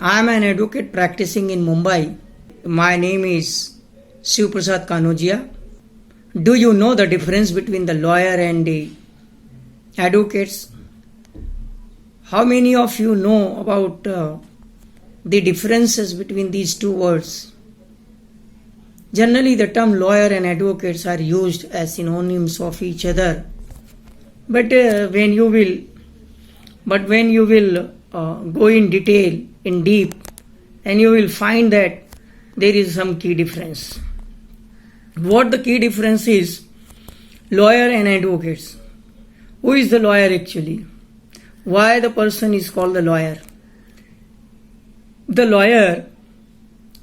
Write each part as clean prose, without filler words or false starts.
I am an advocate practicing in Mumbai. My name is Shiv Prasad Kanojia. Do you know the difference between the lawyer and the advocates? How many of you know about the differences between these two words? Generally, the term lawyer and advocates are used as synonyms of each other. But when you will go in detail, in deep, and you will find that there is some key difference. What the key difference is? Lawyer and advocates. Who is the lawyer actually? Why the person is called the lawyer? The lawyer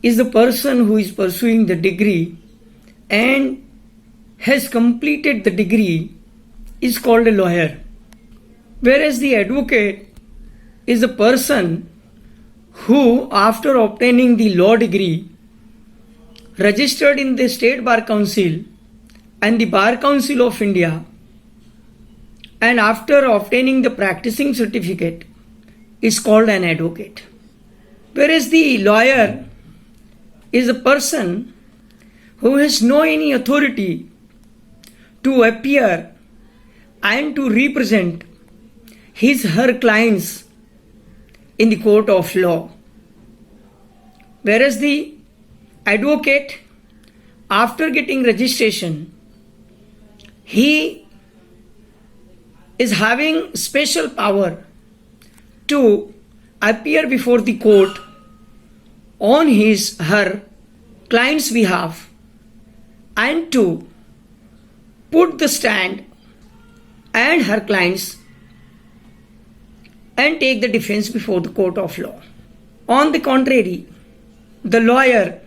is the person who is pursuing the degree and has completed the degree is called a lawyer. Whereas the advocate is the person who, after obtaining the law degree, registered in the State Bar Council and the Bar Council of India, and after obtaining the practicing certificate, is called an advocate. Whereas the lawyer is a person who has no any authority to appear and to represent her clients in the court of law. Whereas the advocate, after getting registration, he is having special power to appear before the court on her client's behalf and to put the stand and her clients and take the defense before the court of law. On the contrary, the lawyer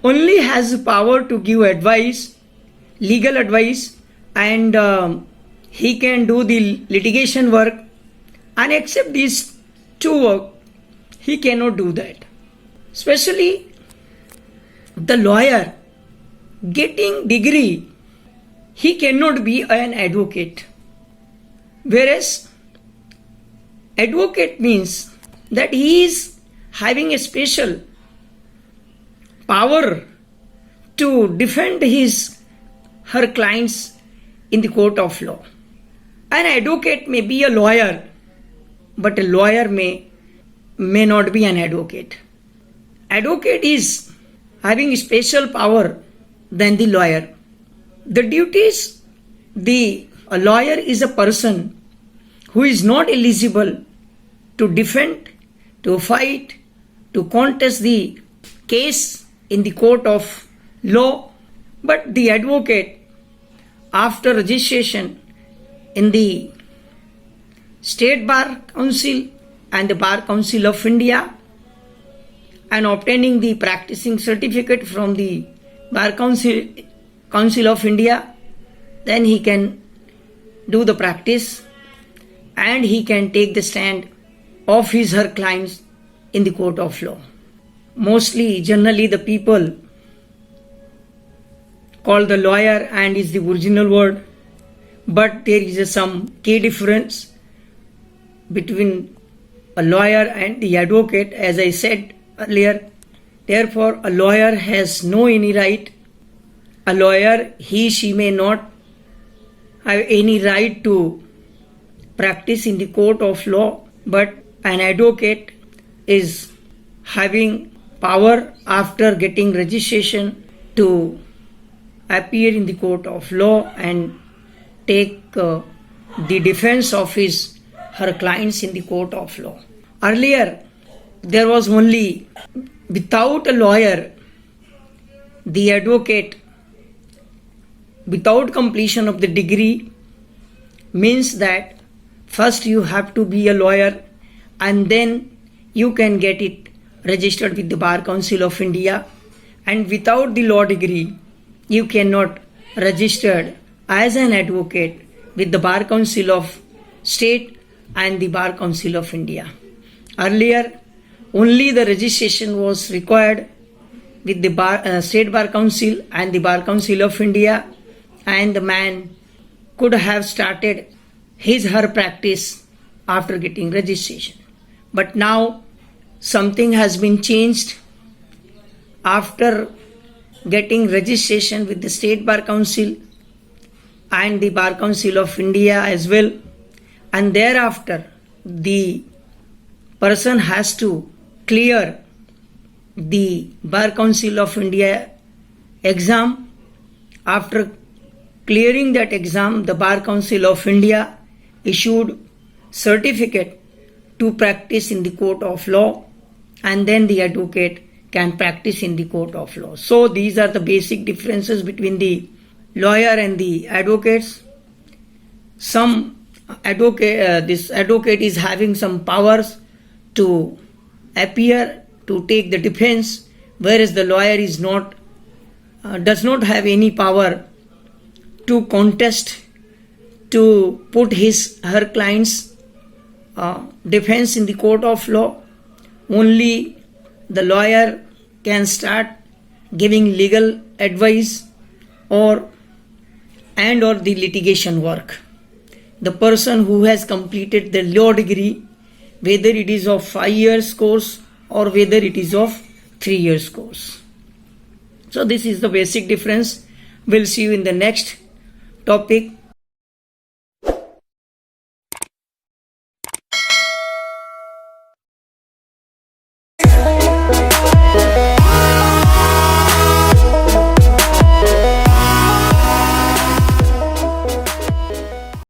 only has the power to give advice, legal advice, and he can do the litigation work, and except these two work, he cannot do that. Especially the lawyer getting degree, he cannot be an advocate. Whereas advocate means that he is having a special power to defend her clients in the court of law. An advocate may be a lawyer, but a lawyer may not be an advocate. Advocate is having special power than the lawyer. The duties, a lawyer is a person who is not eligible to defend, to fight, to contest the case in the court of law. But the advocate, after registration in the State Bar Council and the Bar Council of India and obtaining the practicing certificate from the Bar Council of India, then he can do the practice and he can take the stand of her clients in the court of law. Generally the people call the lawyer and is the original word, but there is some key difference between a lawyer and the advocate, as I said earlier. Therefore, a lawyer has no any right. A lawyer, she may not have any right to practice in the court of law, but an advocate is having power after getting registration to appear in the court of law and take the defense of her clients in the court of law. Earlier, there was only, without a lawyer, the advocate, without completion of the degree, means that first you have to be a lawyer and then you can get it registered with the Bar Council of India, and without the law degree, you cannot register as an advocate with the Bar Council of State and the Bar Council of India. Earlier, only the registration was required with the State Bar Council and the Bar Council of India, and the man could have started her practice after getting registration. But now something has been changed after getting registration with the State Bar Council and the Bar Council of India as well, and thereafter the person has to clear the Bar Council of India exam. After clearing that exam, the Bar Council of India issued certificate to practice in the court of law, and then the advocate can practice in the court of law. So these are the basic differences between the lawyer and the advocates. This advocate is having some powers to appear, to take the defense, whereas the lawyer is not, does not have any power to contest, to put her client's defense in the court of law. Only the lawyer can start giving legal advice or the litigation work. The person who has completed the law degree, whether it is of 5 years course or whether it is of 3 years course. So this is the basic difference. We'll see you in the next topic.